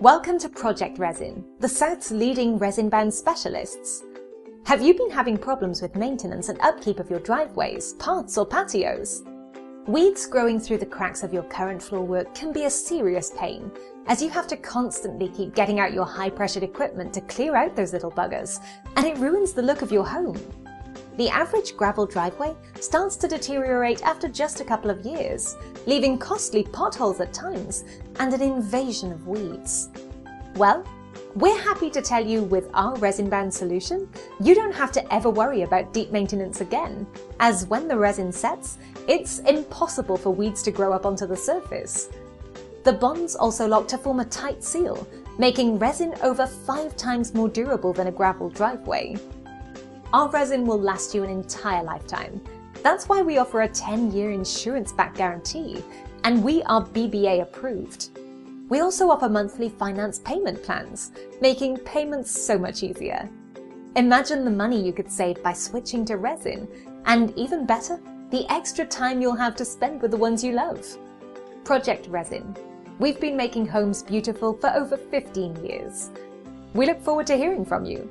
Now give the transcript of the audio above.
Welcome to Project Resin, the South's leading resin-bound specialists. Have you been having problems with maintenance and upkeep of your driveways, paths or patios? Weeds growing through the cracks of your current floor work can be a serious pain, as you have to constantly keep getting out your high-pressured equipment to clear out those little buggers, and it ruins the look of your home. The average gravel driveway starts to deteriorate after just a couple of years, leaving costly potholes at times and an invasion of weeds. Well, we're happy to tell you with our resin-bound solution, you don't have to ever worry about deep maintenance again, as when the resin sets, it's impossible for weeds to grow up onto the surface. The bonds also lock to form a tight seal, making resin over 5 times more durable than a gravel driveway. Our resin will last you an entire lifetime. That's why we offer a 10-year insurance-backed guarantee, and we are BBA approved. We also offer monthly finance payment plans, making payments so much easier. Imagine the money you could save by switching to resin, and even better, the extra time you'll have to spend with the ones you love. Project Resin. We've been making homes beautiful for over 15 years. We look forward to hearing from you.